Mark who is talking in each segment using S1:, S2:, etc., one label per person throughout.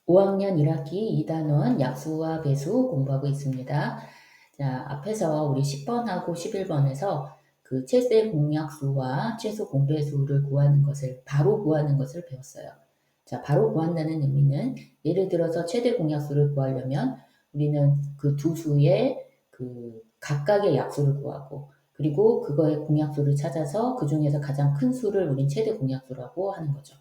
S1: 5학년 1학기 2단원 약수와 배수 공부하고 있습니다. 자, 앞에서 우리 10번하고 11번에서 그 최대 공약수와 최소 공배수를 구하는 것을 바로 구하는 것을 배웠어요. 자, 바로 구한다는 의미는 예를 들어서 최대 공약수를 구하려면 우리는 그 두 수의 그 각각의 약수를 구하고 그리고 그거의 공약수를 찾아서 그 중에서 가장 큰 수를 우린 최대 공약수라고 하는 거죠.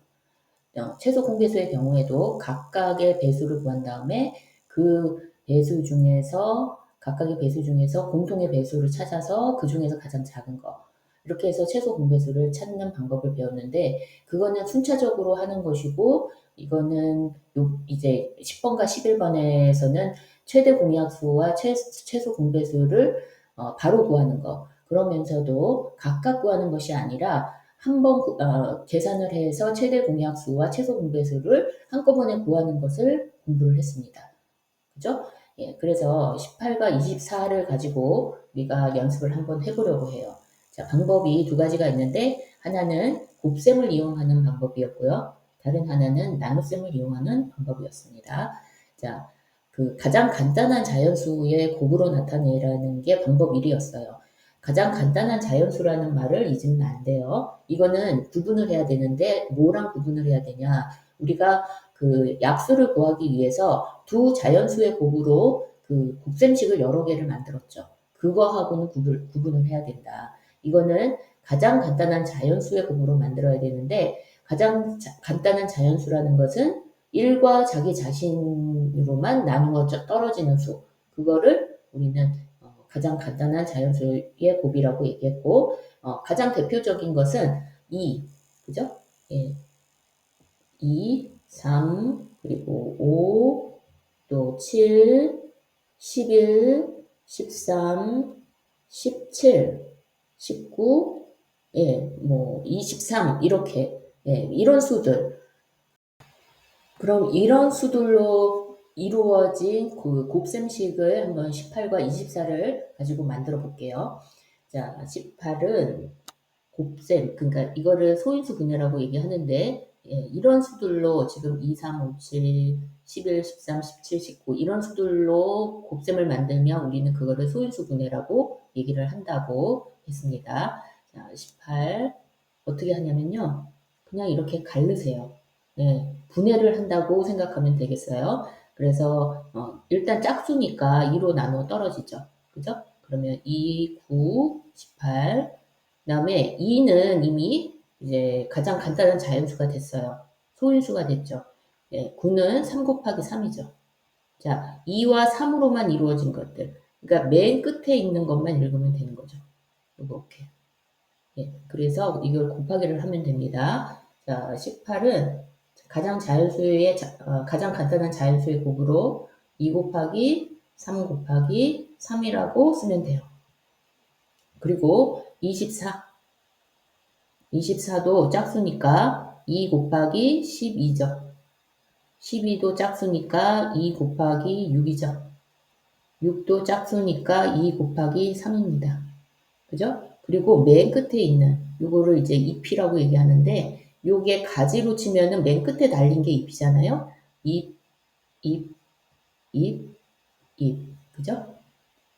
S1: 최소 공배수의 경우에도 각각의 배수를 구한 다음에 그 배수 중에서 각각의 배수 중에서 공통의 배수를 찾아서 그 중에서 가장 작은 거 이렇게 해서 최소 공배수를 찾는 방법을 배웠는데 그거는 순차적으로 하는 것이고 이거는 이제 10번과 11번에서는 최대 공약수와 최소 공배수를 바로 구하는 거 그러면서도 각각 구하는 것이 아니라 한번 계산을 해서 최대 공약수와 최소 공배수를 한꺼번에 구하는 것을 공부를 했습니다. 그죠? 예, 그래서 18과 24를 가지고 우리가 연습을 한번 해보려고 해요. 자, 방법이 두 가지가 있는데 하나는 곱셈을 이용하는 방법이었고요. 다른 하나는 나눗셈을 이용하는 방법이었습니다. 자, 그 가장 간단한 자연수의 곱으로 나타내라는 게 방법 1이었어요. 가장 간단한 자연수라는 말을 잊으면 안 돼요. 이거는 구분을 해야 되는데 뭐랑 구분을 해야 되냐? 우리가 그 약수를 구하기 위해서 두 자연수의 곱으로 그 곱셈식을 여러 개를 만들었죠. 그거하고는 구분을 해야 된다. 이거는 가장 간단한 자연수의 곱으로 만들어야 되는데 가장 간단한 자연수라는 것은 1과 자기 자신으로만 나누어 떨어지는 수. 그거를 우리는 가장 간단한 자연수의 곱이라고 얘기했고 가장 대표적인 것은 2, 그죠? 예, 2, 3, 그리고 5, 또 7, 11, 13, 17, 19, 예, 뭐 23 이렇게 예, 이런 수들. 그럼 이런 수들로 이루어진 그 곱셈식을 한번 18과 24를 가지고 만들어 볼게요. 자, 18은 곱셈, 그러니까 이거를 소인수 분해라고 얘기하는데 예, 이런 수들로 지금 2, 3, 5, 7, 11, 13, 17, 19 이런 수들로 곱셈을 만들면 우리는 그거를 소인수 분해라고 얘기를 한다고 했습니다. 자, 18 어떻게 하냐면요. 그냥 이렇게 갈르세요. 네, 분해를 한다고 생각하면 되겠어요. 그래서 일단 짝수니까 2로 나눠 떨어지죠. 그죠? 그러면 2, 9, 18 그다음에 2는 이미 이제 가장 간단한 자연수가 됐어요. 소인수가 됐죠. 예, 9는 3 곱하기 3이죠. 자, 2와 3으로만 이루어진 것들. 그러니까 맨 끝에 있는 것만 읽으면 되는 거죠. 이렇게. 예, 그래서 이걸 곱하기를 하면 됩니다. 자, 18은 가장 간단한 자연수의 곱으로 2 곱하기 3 곱하기 3이라고 쓰면 돼요. 그리고 24도 짝수니까 2 곱하기 12죠. 12도 짝수니까 2 곱하기 6이죠. 6도 짝수니까 2 곱하기 3입니다. 그죠? 그리고 맨 끝에 있는 요거를 이제 잎이라고 얘기하는데 요게 가지로 치면은 맨 끝에 달린 게 잎이잖아요. 잎, 잎, 잎, 잎. 그죠?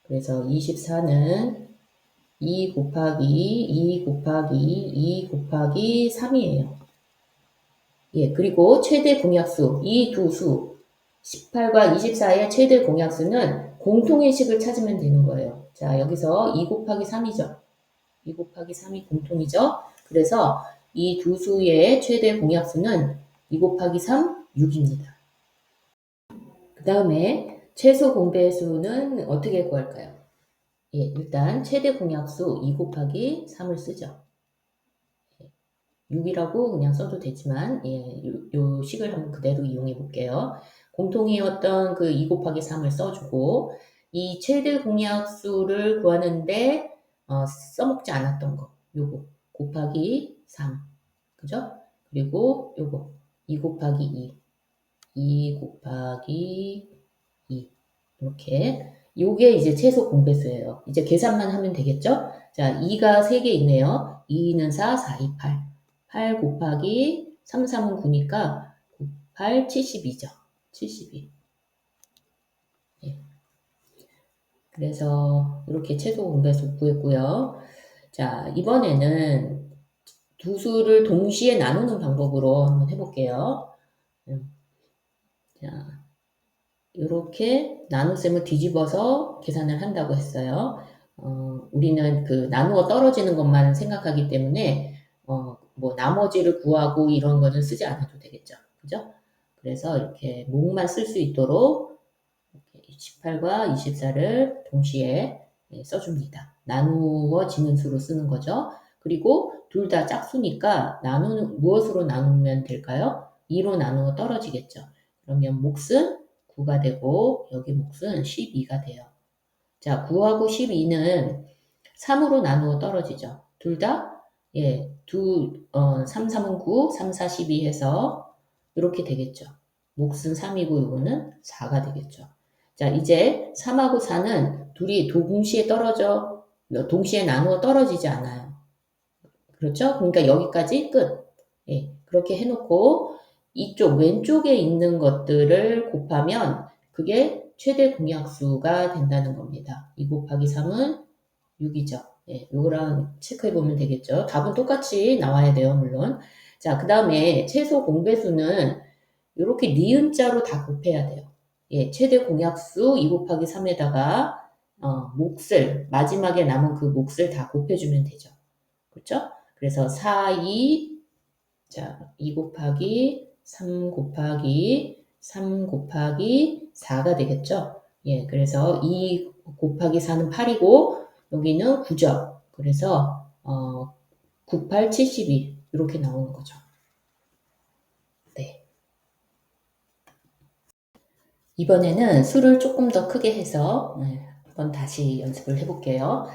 S1: 그래서 24는 2 곱하기 2 곱하기 2 곱하기 3이에요. 예, 그리고 최대 공약수, 이 두 수, 18과 24의 최대 공약수는 공통의 식을 찾으면 되는 거예요. 자, 여기서 2 곱하기 3이죠. 2 곱하기 3이 공통이죠. 그래서 이 두 수의 최대 공약수는 2 곱하기 3, 6입니다. 그 다음에 최소 공배수는 어떻게 구할까요? 예, 일단 최대 공약수 2 곱하기 3을 쓰죠. 6이라고 그냥 써도 되지만 예, 요 식을 한번 그대로 이용해 볼게요. 공통이었던 그 2 곱하기 3을 써주고 이 최대 공약수를 구하는데 써먹지 않았던 거 요거 곱하기 3 그죠? 그리고 요거 2 곱하기 2 곱하기 2 이렇게 요게 이제 최소 공배수예요. 이제 계산만 하면 되겠죠? 자, 2가 3개 있네요. 2는 4, 4, 2, 8 8 곱하기 3, 3은 9니까 9, 8, 72죠. 72. 예. 그래서 이렇게 최소 공배수 구했고요. 자, 이번에는 두 수를 동시에 나누는 방법으로 한번 해볼게요. 자, 이렇게 나눗셈을 뒤집어서 계산을 한다고 했어요. 우리는 그 나누어 떨어지는 것만 생각하기 때문에 뭐 나머지를 구하고 이런 거는 쓰지 않아도 되겠죠. 그죠? 그래서 이렇게 목만 쓸 수 있도록 18과 24를 동시에 써줍니다. 나누어지는 수로 쓰는 거죠. 그리고 둘 다 짝수니까 무엇으로 나누면 될까요? 2로 나누어 떨어지겠죠. 그러면 몫은 9가 되고 여기 몫은 12가 돼요. 자, 9하고 12는 3으로 나누어 떨어지죠. 둘 다, 3, 3은 9, 3, 4, 12 해서 이렇게 되겠죠. 몫은 3이고 이거는 4가 되겠죠. 자, 이제 3하고 4는 둘이 동시에 나누어 떨어지지 않아요. 그렇죠? 그러니까 여기까지 끝. 그렇게 해놓고 이쪽 왼쪽에 있는 것들을 곱하면 그게 최대 공약수가 된다는 겁니다. 2 곱하기 3은 6이죠. 요거랑 체크해 보면 되겠죠. 답은 똑같이 나와야 돼요, 물론. 자, 그 다음에 최소 공배수는 이렇게 니은자로 다 곱해야 돼요. 최대 공약수 2 곱하기 3에다가 몫을 마지막에 남은 그 몫을 다 곱해주면 되죠. 그렇죠? 그래서 4, 2, 자, 2 곱하기 3 곱하기 3 곱하기 4가 되겠죠? 그래서 2 곱하기 4는 8이고 여기는 9죠. 그래서 9, 8, 72 이렇게 나오는 거죠. 네. 이번에는 수를 조금 더 크게 해서 한번 다시 연습을 해볼게요.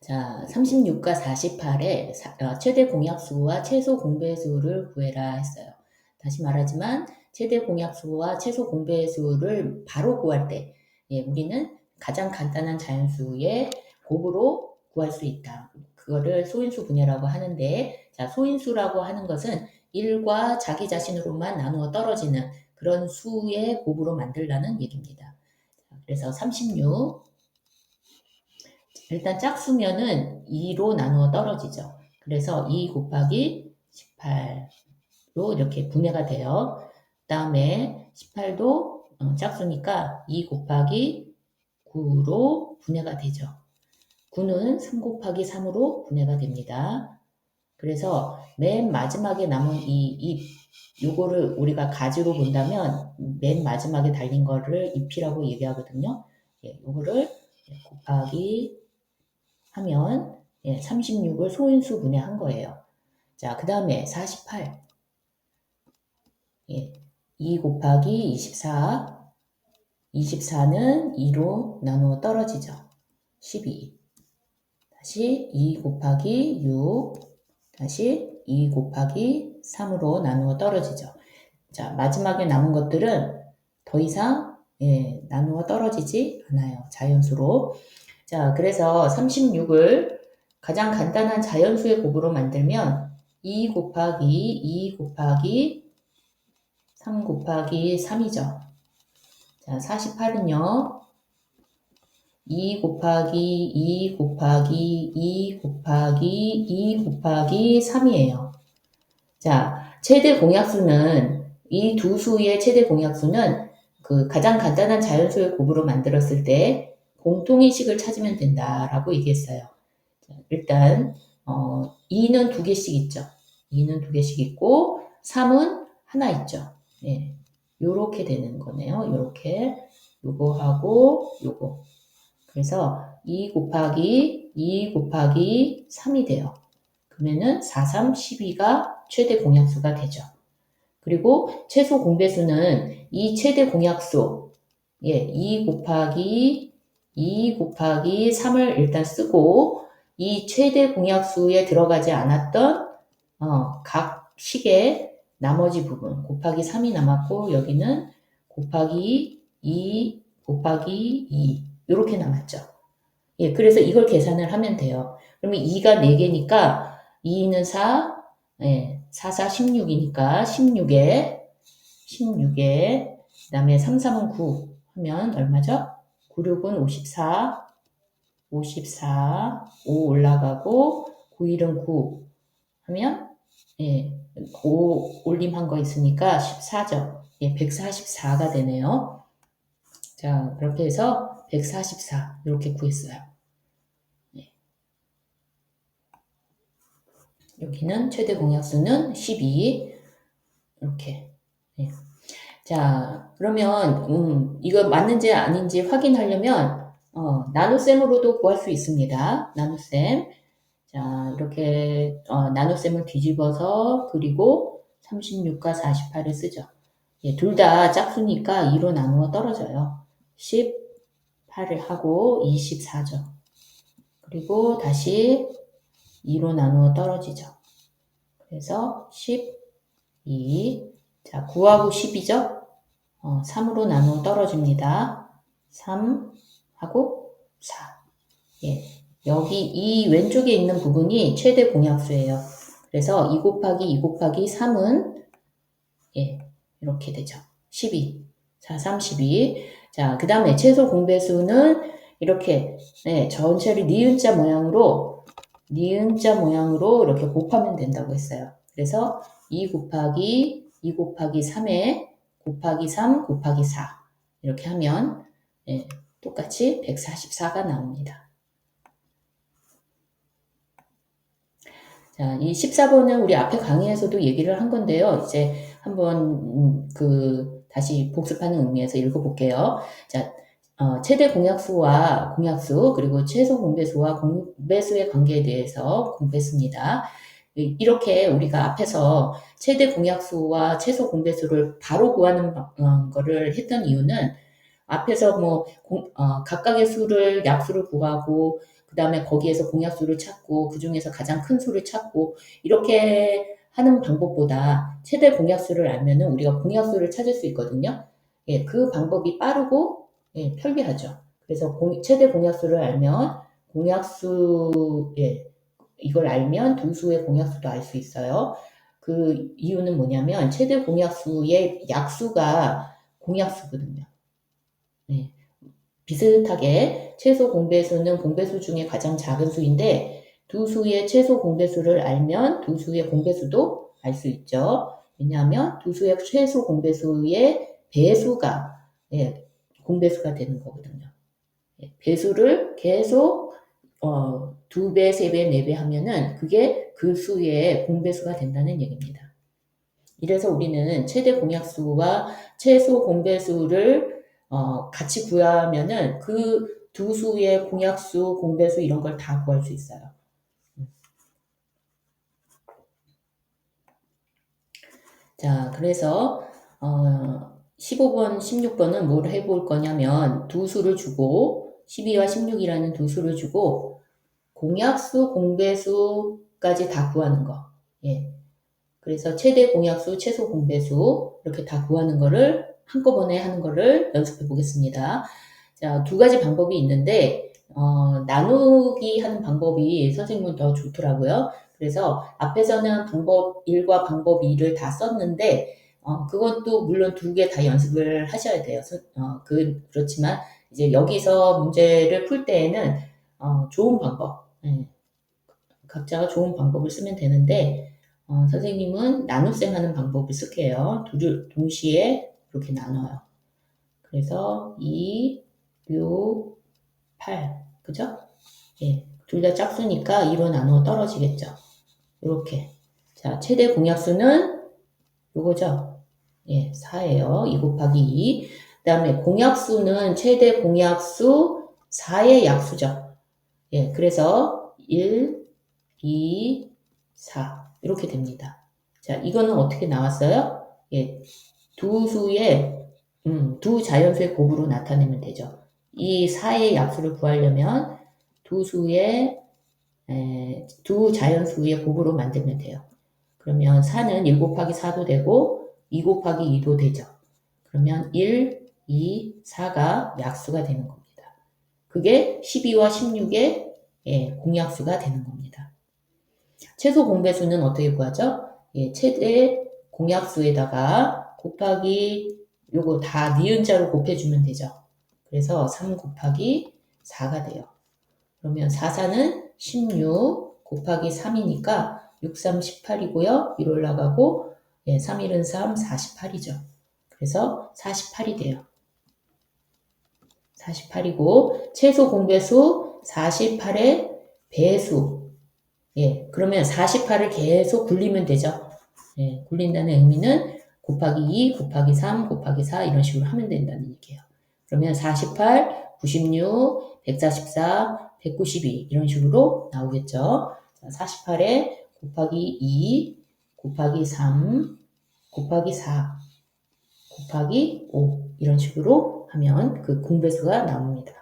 S1: 자, 36과 48의 최대 공약수와 최소 공배수를 구해라 했어요. 다시 말하지만 최대 공약수와 최소 공배수를 바로 구할 때 우리는 가장 간단한 자연수의 곱으로 구할 수 있다. 그거를 소인수 분해라고 하는데, 자, 소인수라고 하는 것은 1과 자기 자신으로만 나누어 떨어지는 그런 수의 곱으로 만들라는 얘기입니다. 그래서 36 일단 짝수면은 2로 나누어 떨어지죠. 그래서 2 곱하기 18로 이렇게 분해가 돼요. 그 다음에 18도 짝수니까 2 곱하기 9로 분해가 되죠. 9는 3 곱하기 3으로 분해가 됩니다. 그래서 맨 마지막에 남은 요거를 우리가 가지로 본다면 맨 마지막에 달린 거를 잎이라고 얘기하거든요. 요거를 곱하기 하면 36을 소인수 분해한 거예요. 자, 그 다음에 48. 2 곱하기 24. 24는 2로 나누어 떨어지죠. 12. 다시 2 곱하기 6. 다시 2 곱하기 3으로 나누어 떨어지죠. 자, 마지막에 남은 것들은 더 이상 나누어 떨어지지 않아요. 자연수로. 자, 그래서 36을 가장 간단한 자연수의 곱으로 만들면 2 곱하기 3 곱하기 3이죠. 자, 48은요. 2 곱하기 2 곱하기 2 곱하기 2 곱하기 3이에요. 자, 최대 공약수는 이 두 수의 최대 공약수는 그 가장 간단한 자연수의 곱으로 만들었을 때 공통인식을 찾으면 된다라고 얘기했어요. 자, 일단 2는 2개씩 있죠. 2는 2개씩 있고 3은 하나 있죠. 요렇게 되는 거네요. 요렇게 요거하고 요거. 그래서 2 곱하기 3이 돼요. 그러면은 4, 3, 12가 최대 공약수가 되죠. 그리고 최소 공배수는 이 최대 공약수 2 곱하기 3을 일단 쓰고 이 최대 공약수에 들어가지 않았던 각 식의 나머지 부분 곱하기 3이 남았고 여기는 곱하기 2 이렇게 남았죠. 그래서 이걸 계산을 하면 돼요. 그러면 2가 4개니까 2는 4, 4, 16이니까 16에 그 다음에 3, 3은 9 하면 얼마죠? 9, 6은 54, 54, 5 올라가고 9, 1은 9 하면 5 올림한 거 있으니까 14죠. 144가 되네요. 자, 그렇게 해서 144 이렇게 구했어요. 여기는 최대 공약수는 12 이렇게. 자, 그러면 이거 맞는지 아닌지 확인하려면 나눗셈으로도 구할 수 있습니다. 나눗셈. 자, 이렇게 나눗셈을 뒤집어서 그리고 36과 48을 쓰죠. 둘 다 짝수니까 2로 나누어 떨어져요. 18을 하고 24죠. 그리고 다시 2로 나누어 떨어지죠. 그래서 12. 자, 9하고 10이죠? 3으로 나누어 떨어집니다. 3하고 4. 여기 이 왼쪽에 있는 부분이 최대 공약수예요. 그래서 2 곱하기 2 곱하기 3은 이렇게 되죠. 12. 자, 32. 자, 그 다음에 최소 공배수는 이렇게 전체를 니은자 모양으로 이렇게 곱하면 된다고 했어요. 그래서 2 곱하기 3에 곱하기 3 곱하기 4 이렇게 하면 똑같이 144가 나옵니다. 자, 이 14번은 우리 앞에 강의에서도 얘기를 한 건데요. 이제 한번 다시 복습하는 의미에서 읽어볼게요. 자, 최대 공약수와 공약수 그리고 최소 공배수와 공배수의 관계에 대해서 공부했습니다. 이렇게 우리가 앞에서 최대 공약수와 최소 공배수를 바로 구하는 거를 했던 이유는 앞에서 각각의 수를 약수를 구하고 그 다음에 거기에서 공약수를 찾고 그 중에서 가장 큰 수를 찾고 이렇게 하는 방법보다 최대 공약수를 알면은 우리가 공약수를 찾을 수 있거든요. 그 방법이 빠르고 편리하죠. 그래서 최대 공약수를 알면 공약수 이걸 알면 두 수의 공약수도 알 수 있어요. 그 이유는 뭐냐면 최대 공약수의 약수가 공약수거든요. 비슷하게 최소 공배수는 공배수 중에 가장 작은 수인데 두 수의 최소 공배수를 알면 두 수의 공배수도 알 수 있죠. 왜냐하면 두 수의 최소 공배수의 배수가 공배수가 되는 거거든요. 배수를 계속 2배, 3배, 4배 하면은 그게 그 수의 공배수가 된다는 얘기입니다. 이래서 우리는 최대 공약수와 최소 공배수를 같이 구하면은 그 두 수의 공약수, 공배수 이런 걸 다 구할 수 있어요. 자, 그래서 15번, 16번은 뭘 해볼 거냐면 두 수를 주고 12와 16이라는 두 수를 주고 공약수, 공배수까지 다 구하는 거. 그래서 최대 공약수, 최소 공배수 이렇게 다 구하는 거를 한꺼번에 하는 거를 연습해 보겠습니다. 자, 두 가지 방법이 있는데 나누기 하는 방법이 선생님은 더 좋더라고요. 그래서 앞에서는 방법 1과 방법 2를 다 썼는데 그것도 물론 두 개 다 연습을 하셔야 돼요. 그렇지만 이제 여기서 문제를 풀 때에는 좋은 방법, 각자가 좋은 방법을 쓰면 되는데 선생님은 나눗셈 하는 방법을 쓸게요. 둘을 동시에 이렇게 나눠요. 그래서 2, 6, 8. 그죠? 둘 다 짝수니까 2로 나누어 떨어지겠죠. 이렇게. 자, 최대 공약수는 요거죠? 4예요. 2 곱하기 2. 그 다음에 공약수는 최대 공약수 4의 약수죠. 그래서 1, 2, 4. 이렇게 됩니다. 자, 이거는 어떻게 나왔어요? 두 수의, 두 자연수의 곱으로 나타내면 되죠. 이 4의 약수를 구하려면 두 자연수의 곱으로 만들면 돼요. 그러면 4는 1 곱하기 4도 되고 2 곱하기 2도 되죠. 그러면 1, 2, 4가 약수가 되는 겁니다. 그게 12와 16의 공약수가 되는 겁니다. 최소 공배수는 어떻게 구하죠? 최대 공약수에다가 곱하기 요거 다 니은자로 곱해주면 되죠. 그래서 3 곱하기 4가 돼요. 그러면 4, 4는 16 곱하기 3이니까 6, 3, 18이고요. 1 올라가고 3, 1은 3, 48이죠. 그래서 48이 돼요. 48이고 최소 공배수 48의 배수. 그러면 48을 계속 굴리면 되죠. 굴린다는 의미는 곱하기 2, 곱하기 3, 곱하기 4 이런 식으로 하면 된다는 얘기예요. 그러면 48, 96, 144, 192 이런 식으로 나오겠죠. 48에 곱하기 2, 곱하기 3, 곱하기 4, 곱하기 5 이런 식으로 하면 그 공배수가 나옵니다.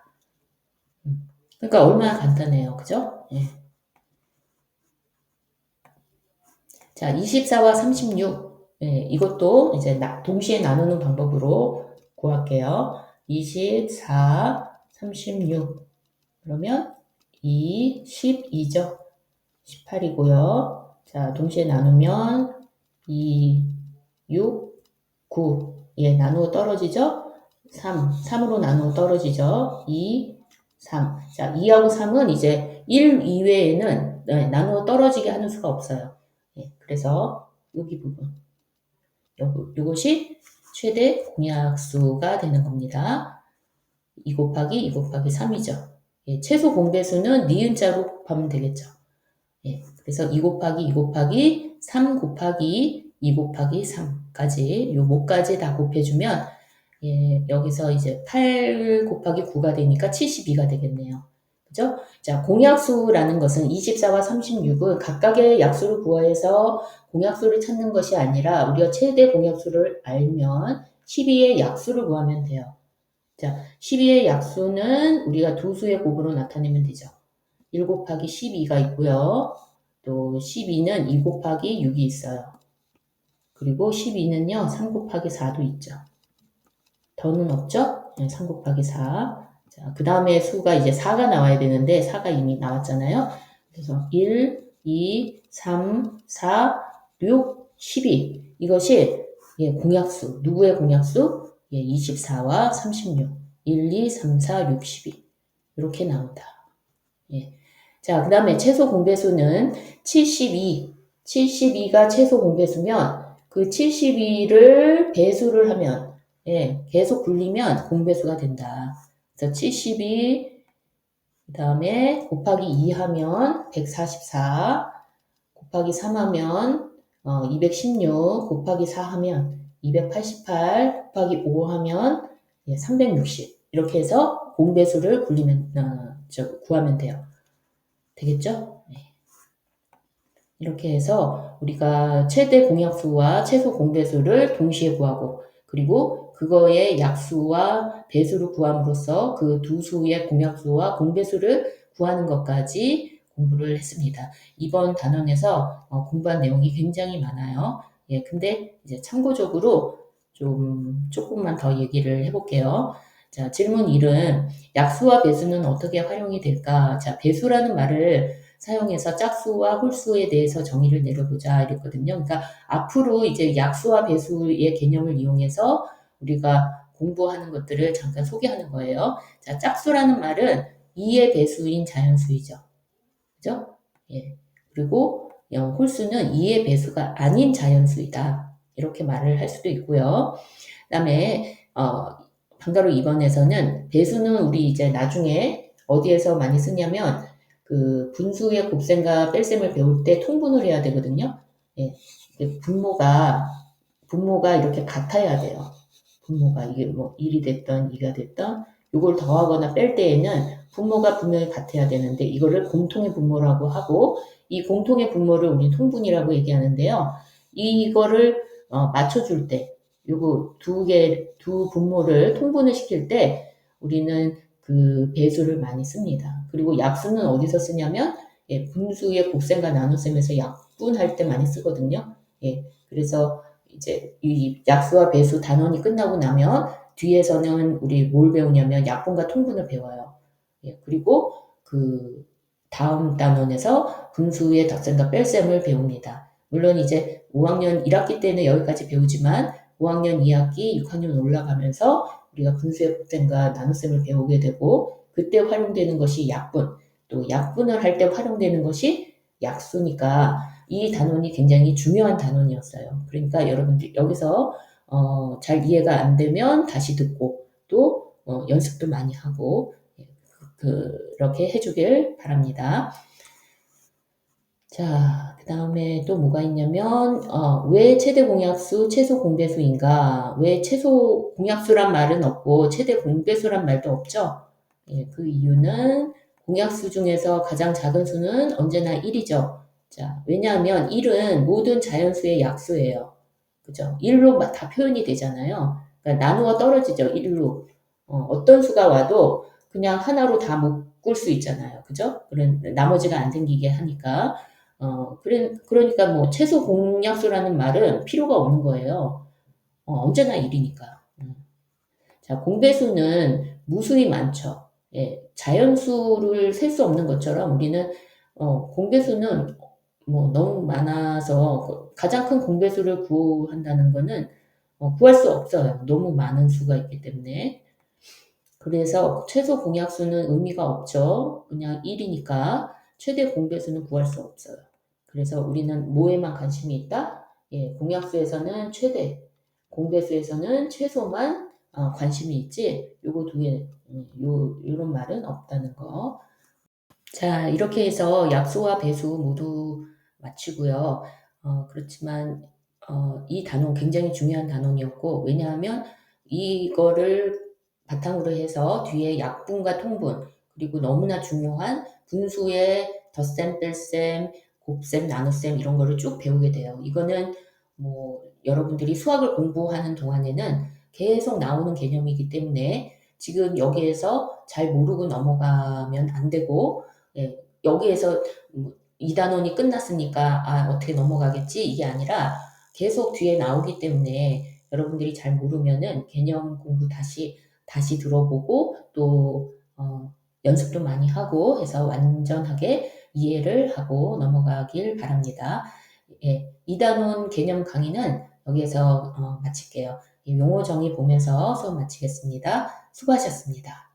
S1: 그러니까 얼마나 간단해요. 그죠? 자, 24와 36. 이것도 이제 동시에 나누는 방법으로 구할게요. 24, 36. 그러면 2, 12죠. 18이고요. 자, 동시에 나누면 2, 6, 9. 나누어 떨어지죠? 3, 3으로 나누어 떨어지죠? 2, 3. 자, 2하고 3은 이제 1 이외에는 나누어 떨어지게 하는 수가 없어요. 그래서 여기 부분. 요것이 최대 공약수가 되는 겁니다. 2 곱하기 2 곱하기 3이죠. 최소 공배수는 니은자로 곱하면 되겠죠. 그래서 2 곱하기 2 곱하기 3 곱하기 2 곱하기 3까지 요 모까지 다 곱해주면 여기서 이제 8 곱하기 9가 되니까 72가 되겠네요. 그죠? 자, 공약수라는 것은 24와 36은 각각의 약수를 구해서 공약수를 찾는 것이 아니라 우리가 최대 공약수를 알면 12의 약수를 구하면 돼요. 자, 12의 약수는 우리가 두 수의 곱으로 나타내면 되죠. 1 곱하기 12가 있고요. 또 12는 2 곱하기 6이 있어요. 그리고 12는요, 3 곱하기 4도 있죠. 더는 없죠? 3 곱하기 4. 자, 그 다음에 수가 이제 4가 나와야 되는데 4가 이미 나왔잖아요. 그래서 1, 2, 3, 4, 6, 12. 이것이 공약수. 누구의 공약수? 24와 36. 1, 2, 3, 4, 6, 12. 이렇게 나온다. 자, 그 다음에 최소 공배수는 72. 72가 최소 공배수면 그 72를 배수를 하면 계속 굴리면 공배수가 된다. 그래서 72, 그 다음에 곱하기 2 하면 144, 곱하기 3 하면 216, 곱하기 4 하면 288, 곱하기 5 하면 360. 이렇게 해서 공배수를 구하면 돼요. 되겠죠? 이렇게 해서 우리가 최대 공약수와 최소 공배수를 동시에 구하고 그리고 그거의 약수와 배수를 구함으로써 그 두 수의 공약수와 공배수를 구하는 것까지 공부를 했습니다. 이번 단원에서 공부한 내용이 굉장히 많아요. 근데 이제 참고적으로 조금만 더 얘기를 해볼게요. 자, 질문 1은 약수와 배수는 어떻게 활용이 될까? 자, 배수라는 말을 사용해서 짝수와 홀수에 대해서 정의를 내려보자 이랬거든요. 그러니까 앞으로 이제 약수와 배수의 개념을 이용해서 우리가 공부하는 것들을 잠깐 소개하는 거예요. 자, 짝수라는 말은 2의 배수인 자연수이죠. 그죠? 그리고 홀수는 2의 배수가 아닌 자연수이다. 이렇게 말을 할 수도 있고요. 그 다음에 방가로 2번에서는 배수는 우리 이제 나중에 어디에서 많이 쓰냐면 그 분수의 곱셈과 뺄셈을 배울 때 통분을 해야 되거든요. 분모가 이렇게 같아야 돼요. 분모가 이게 뭐 1이 됐던 2가 됐던 이걸 더하거나 뺄 때에는 분모가 분명히 같아야 되는데 이거를 공통의 분모라고 하고 이 공통의 분모를 우리 통분이라고 얘기하는데요. 이거를 맞춰줄 때 요거 두 분모를 통분을 시킬 때 우리는 그 배수를 많이 씁니다. 그리고 약수는 어디서 쓰냐면 분수의 곱셈과 나눗셈에서 약분할 때 많이 쓰거든요. 그래서 이제 이 약수와 배수 단원이 끝나고 나면 뒤에서는 우리 뭘 배우냐면 약분과 통분을 배워요. 그리고 그 다음 단원에서 분수의 덧셈과 뺄셈을 배웁니다. 물론 이제 5학년 1학기 때는 여기까지 배우지만 5학년 2학기, 6학년 올라가면서 우리가 분수의 곱셈과 나눗셈을 배우게 되고 그때 활용되는 것이 약분, 또 약분을 할 때 활용되는 것이 약수니까 이 단원이 굉장히 중요한 단원이었어요. 그러니까 여러분들 여기서 잘 이해가 안 되면 다시 듣고 또 연습도 많이 하고 그렇게 해주길 바랍니다. 자, 그 다음에 또 뭐가 있냐면 왜 최대 공약수, 최소 공배수인가? 왜 최소 공약수란 말은 없고 최대 공배수란 말도 없죠? 예, 그 이유는 공약수 중에서 가장 작은 수는 언제나 1이죠. 자, 왜냐하면 1은 모든 자연수의 약수예요. 그죠? 1로 다 표현이 되잖아요. 그러니까 나누어 떨어지죠. 1로. 어떤 수가 와도 그냥 하나로 다 묶을 수 있잖아요. 그죠? 그런 나머지가 안 생기게 하니까. 그러니까 뭐 최소 공약수라는 말은 필요가 없는 거예요. 언제나 1이니까. 자, 공배수는 무수히 많죠. 예, 자연수를 셀 수 없는 것처럼 우리는 공배수는 뭐 너무 많아서 가장 큰 공배수를 구한다는 거는 구할 수 없어요. 너무 많은 수가 있기 때문에. 그래서 최소 공약수는 의미가 없죠. 그냥 1이니까 최대 공배수는 구할 수 없어요. 그래서 우리는 뭐에만 관심이 있다? 예, 공약수에서는 최대, 공배수에서는 최소만 관심이 있지. 요거 두 개, 요런 말은 없다는 거. 자, 이렇게 해서 약수와 배수 모두 마치고요. 그렇지만 이 단원 굉장히 중요한 단원이었고 왜냐하면 이거를 바탕으로 해서 뒤에 약분과 통분 그리고 너무나 중요한 분수의 덧셈, 뺄셈, 곱셈, 나눗셈 이런 거를 쭉 배우게 돼요. 이거는 뭐 여러분들이 수학을 공부하는 동안에는 계속 나오는 개념이기 때문에 지금 여기에서 잘 모르고 넘어가면 안 되고 예, 여기에서 2단원이 끝났으니까 어떻게 넘어가겠지 이게 아니라 계속 뒤에 나오기 때문에 여러분들이 잘 모르면은 개념 공부 다시 들어보고 또 연습도 많이 하고 해서 완전하게 이해를 하고 넘어가길 바랍니다. 예, 2단원 개념 강의는 여기에서 마칠게요. 용어 정의 보면서 수업 마치겠습니다. 수고하셨습니다.